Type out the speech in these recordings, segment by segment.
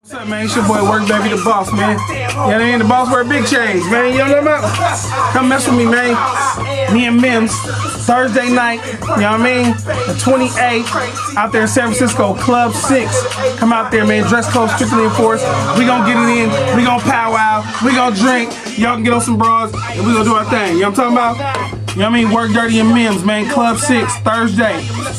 What's up, man? It's your boy Work Baby the Boss, man. Yeah, they ain't the boss wear big change, man. You know what I'm about? Come mess with me, man. Me and Mims, Thursday night, you know what I mean? The 28th, out there in San Francisco, Club 6. Come out there, man. Dress code strictly enforced. We gonna get it in. We gonna powwow. We gonna drink. Y'all can get on some bras, and we gonna do our thing. You know what I'm talking about? You know what I mean? Work Dirty and Mims, man. Club 6, Thursday,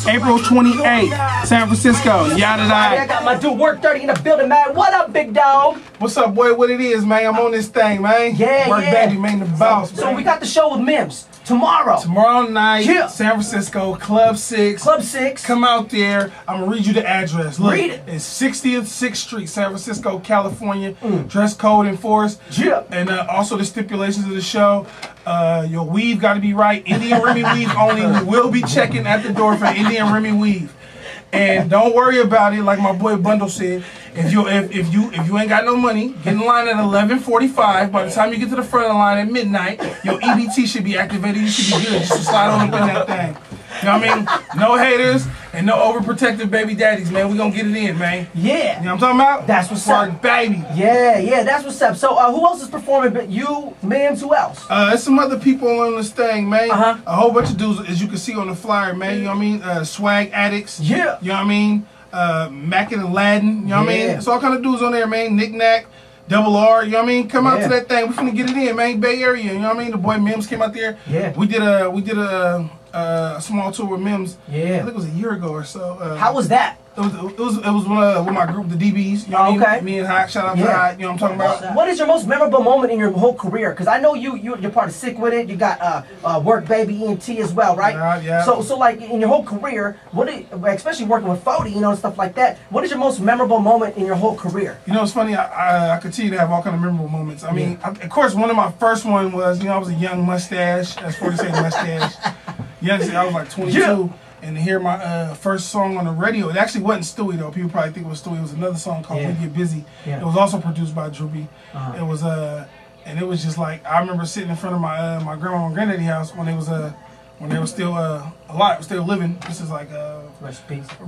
April 28th, San Francisco. Yada yada. I got my dude Work Dirty in the building, man. What up, big dog? What's up, boy? What it is, man? I'm on this thing, man. Yeah, Work Baby, man, the boss, man. So we got the show with Mims tomorrow. Tomorrow night, San Francisco, Club 6. Club 6. Come out there. I'm going to read you the address. Look, read it. It's 60th 6th Street, San Francisco, California. Dress code enforced. Yeah. And also the stipulations of the show. Your weave got to be right. Indian Remy weave only. We will be checking at the door for Indian Remy weave. And don't worry about it, like my boy Bundle said. If you ain't got no money, get in line at 11:45. By the time you get to the front of the line at midnight, your EBT should be activated. You should be good. Just to slide on up in that thing. You know what I mean? No haters and no overprotective baby daddies, man. We gonna get it in, man. Yeah. You know what I'm talking about? That's what's up. Work Baby. Yeah, that's what's up. So who else is performing but you, Mims, who else? There's some other people on this thing, man. Uh-huh. A whole bunch of dudes, as you can see on the flyer, man. You know what I mean? Swag Addicts. Yeah. You know what I mean? Mac and Aladdin. You know what I mean? It's all kind of dudes on there, man. Knick Knack. Double R, you know what I mean? Come out to that thing. We finna get it in, man. Bay Area, you know what I mean? The boy Mims came out there. Yeah. We did a small tour with Mims. Yeah. I think it was a year ago or so. How was that? It was with my group, the DBs. You know what I mean? Me and Hot, shout out to Hot. You know what I'm talking about? What is your most memorable moment in your whole career? Because I know you're part of Sick With It. You got Work Baby ENT as well, right? Yeah. So like in your whole career, especially working with 40, you know, and stuff like that. What is your most memorable moment in your whole career? You know, it's funny. I continue to have all kind of memorable moments. I mean, of course, one of my first one was, you know, I was a young mustache, as 40 said, mustache. Young, I was like 22. Yeah. And to hear my first song on the radio, it actually wasn't Stewie though. People probably think it was Stewie. It was another song called We Get Busy. Yeah. It was also produced by Droopy. It was and it was just like, I remember sitting in front of my my grandma and granddaddy house when they were still alive, still living. This is like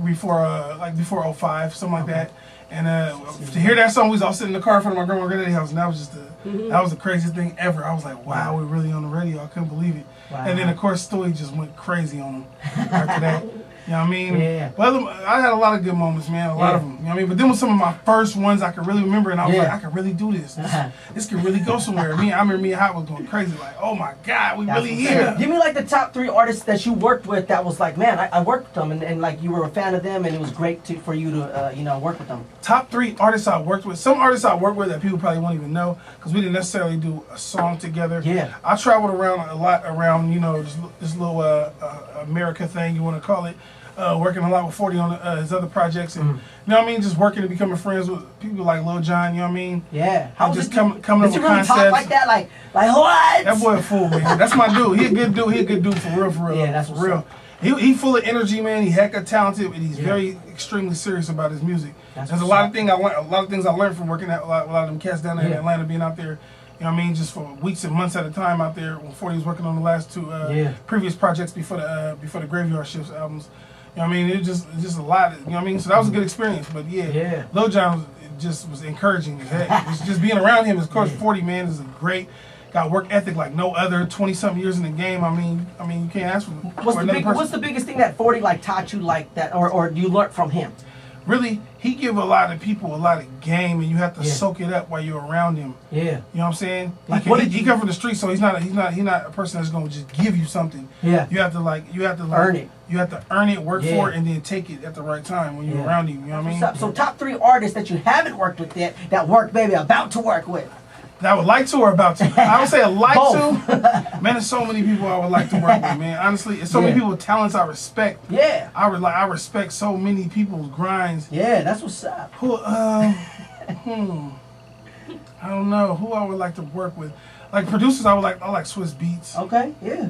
before 05, something like that. And to hear that song, we was all sitting in the car in front of my grandma and granddaddy house, and that was just that was the craziest thing ever. I was like, wow, we're really on the radio. I couldn't believe it. Wow. And then of course Stewie just went crazy on him after that. You know what I mean? Yeah. Well, I had a lot of good moments, man. A lot of them. You know what I mean? But then was some of my first ones I could really remember, and I was like, I could really do this. This could really go somewhere. I remember me and Hot was going crazy, like, oh my God, we really here. Give me like the top 3 artists that you worked with that was like, man, I worked with them, and like you were a fan of them, and it was great for you to you know, work with them. Top 3 artists I worked with. Some artists I worked with that people probably won't even know because we didn't necessarily do a song together. Yeah. I traveled around a lot around, you know, this little America thing, you want to call it. Working a lot with 40 on his other projects, and you know what I mean, just working and becoming friends with people like Lil Jon. You know what I mean? Yeah. How just coming up with concepts talk like that, like what? That boy a fool, man. That's my dude. He a good dude. He a good dude for real. Yeah, that's for real. He full of energy, man. He hecka talented, and he's very extremely serious about his music. There's a lot of things I learned from working at a lot of them cats down there in Atlanta, being out there. You know what I mean? Just for weeks and months at a time out there. When 40 was working on the last 2 previous projects before the Graveyard Shifts albums. You know what I mean? It just a lot. You know what I mean? So that was a good experience. But Lil Jon was encouraging. Just being around him, of course, 40 man is a great. Got work ethic like no other. 20-something years in the game. I mean, you can't ask for another person. What's the biggest thing that 40 like taught you like that, or you learned from him? Really, he give a lot of people a lot of game, and you have to soak it up while you're around him. Yeah, you know what I'm saying? Like, he come from the street, so he's not a person that's gonna just give you something. Yeah, you have to earn it. You have to earn it, work for it, and then take it at the right time when you're around him. You know what I mean? So top 3 artists that you haven't worked with yet that Work Baby about to work with. That I would like to or about to? I would say I like to. Man, there's so many people I would like to work with, man. Honestly, there's so many people with talents I respect. Yeah. I respect so many people's grinds. Yeah, that's what's up. Who, I don't know. Who I would like to work with. Like producers, I like Swiss Beats. Okay, yeah.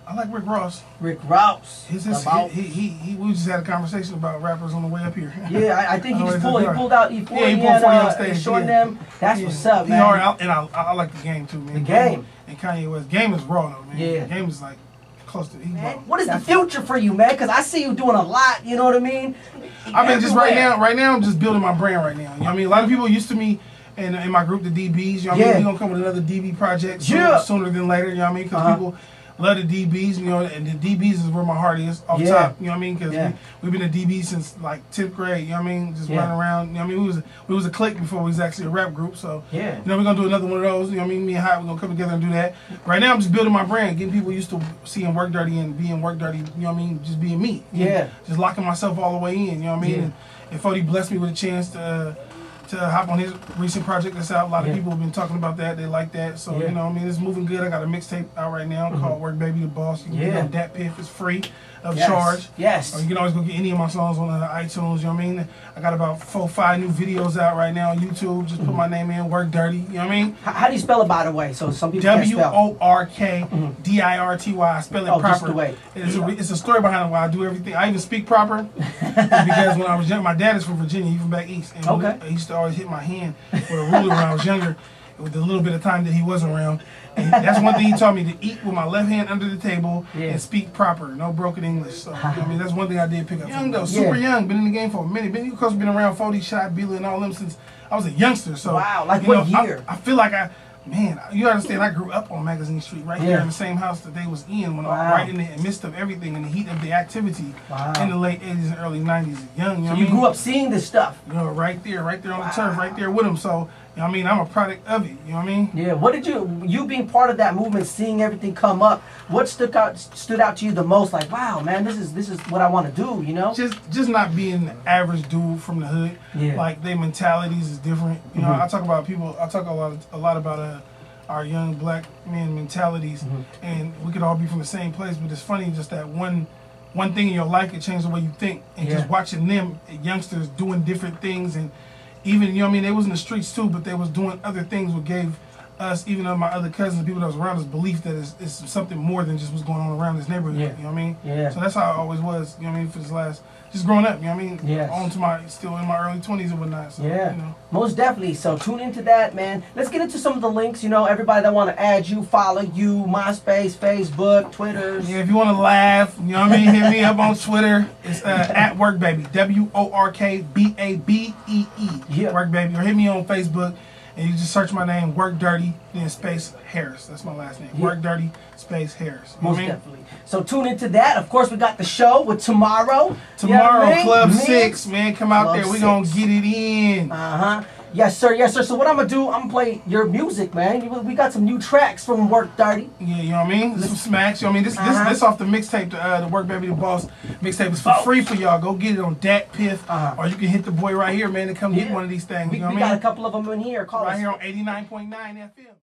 I like Rick Ross. Rick Ross. We just had a conversation about rappers on the way up here. Yeah, I think he pulled out E40 on stage. Showing them. That's what's up, man. And I like the Game too, man. The Game. And Kanye West. Game is raw though, man. Yeah. The Game is like close to. Man, what is the future for you, man? Because I see you doing a lot. You know what I mean? I mean, just right now, I'm just building my brand right now. You know what I mean? A lot of people used to me in my group, the DBs. You know what I mean? We're going to come with another DB project sooner than later. You know what I mean? Because people love the DBs, you know, and the DBs is where my heart is off top. You know what I mean? Because we've been a DB since like 10th grade. You know what I mean? Just running around. You know what I mean? We was a clique before we was actually a rap group. So you know, we're gonna do another one of those. You know what I mean? Me and Hot, we're gonna come together and do that. Right now, I'm just building my brand, getting people used to seeing Work Dirty and being Work Dirty. You know what I mean? Just being me. Just locking myself all the way in. You know what I mean? And Fody blessed me with a chance to hop on his recent project that's out. A lot of people have been talking about that. They like that. So, you know, I mean, it's moving good. I got a mixtape out right now called Work Baby the Boss. You can get it on Dat Piff. It's free of charge. Or you can always go get any of my songs on iTunes. You know what I mean? I got about 4 or 5 new videos out right now on YouTube. Just put my name in, Work Dirty. You know what I mean? How do you spell it, by the way? So some people can't spell. WORKDIRTY. I spell it proper. Just the way. It's a story behind why I do everything. I even speak proper. Because when I was young, my dad is from Virginia. He's from back east. And he used to always hit my hand with a ruler when I was younger, with the little bit of time that he wasn't around. And that's one thing he taught me, to eat with my left hand under the table and speak proper, no broken English. So I mean, that's one thing I did pick up. Young though, super young, been in the game for a minute. Been around 40 Shot, Beeler, and all them since I was a youngster. So like what year? I feel like man, you understand, I grew up on Magazine Street, right here in the same house that they was in, when I was right in the midst of everything, in the heat of the activity in the late 80s and early 90s. Young, you know so you grew up seeing this stuff? You know, right there on the turf, right there with them. So, you know what I mean, I'm a product of it, you know what I mean? Yeah, what did you being part of that movement, seeing everything come up, what stood out to you the most? Like, wow, man, this is what I want to do, you know? Just not being the average dude from the hood. Like, their mentalities is different. You know, I talk a lot about our young black men mentalities, and we could all be from the same place, but it's funny just that one thing in your life could change the way you think, and just watching them youngsters doing different things, and even, you know what I mean, they was in the streets too, but they was doing other things what gave us, even my other cousins, people that was around us, belief that it's something more than just what's going on around this neighborhood. You know what I mean? So that's how I always was, you know what I mean, for this last, just growing up, you know what I mean? On to still in my early 20s and whatnot. So, you know. Most definitely. So tune into that, man. Let's get into some of the links, you know, everybody that want to add you, follow you, MySpace, Facebook, Twitter. Yeah, if you want to laugh, you know what I mean, hit me up on Twitter. It's at WorkBaby, WORKBABEE, WorkBaby. Or hit me on Facebook. And you just search my name, Work Dirty, then space Harris. That's my last name. Work Dirty, space Harris. Most definitely. So tune into that. Of course, we got the show with tomorrow. Tomorrow, Club 6, man. Come out there. We're going to get it in. Yes, sir. Yes, sir. So what I'm going to do, I'm going to play your music, man. We got some new tracks from Work Dirty. Yeah, you know what I mean? Some smacks. You know what I mean? This off the mixtape, the Work Baby the Boss mixtape is for free for y'all. Go get it on Dat Piff. Or you can hit the boy right here, man, to come get one of these things. You know what I mean? We got a couple of them in here. Call right here on 89.9 FM.